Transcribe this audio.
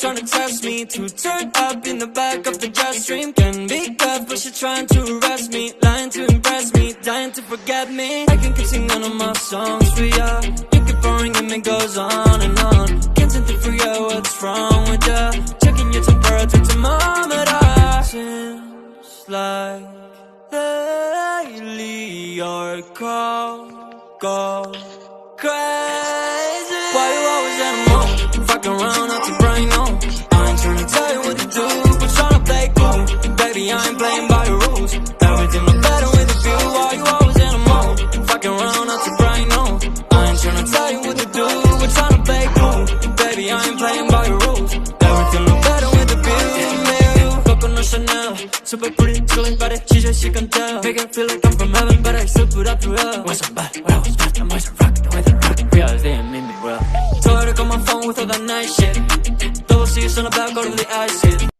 trying to test me, to turn up in the back of the jet stream. Can be good, but she's trying to arrest me, lying to impress me, dying to forget me. I can keep singing all my songs for ya. You keep boring and it goes on and on. Can't seem to figure out what's wrong with ya. Checking your temperature thermometer. Seems like lately your call go crazy. Why you always in a mood? Fucking around out your brain, no. I ain't tryna tell you what to do, but tryna play cool. Baby, I ain't playing by your rules. Everything look better with a view. Why you always in a mood? Fucking around out your brain, no. I ain't tryna tell you what to do, but tryna play cool. Baby, I ain't playing by your rules. Everything look better with a view. Coconut Chanel, super pretty, chilling body. She said she can tell, make it feel like I'm from heaven, but I still put up through hell. When somebody, when I was bad, I'm always rockin' the way they rockin'. Realize they ain't mean me well. Told her to call my phone with all that nice shit. Double C's on the back, go to the ice hit.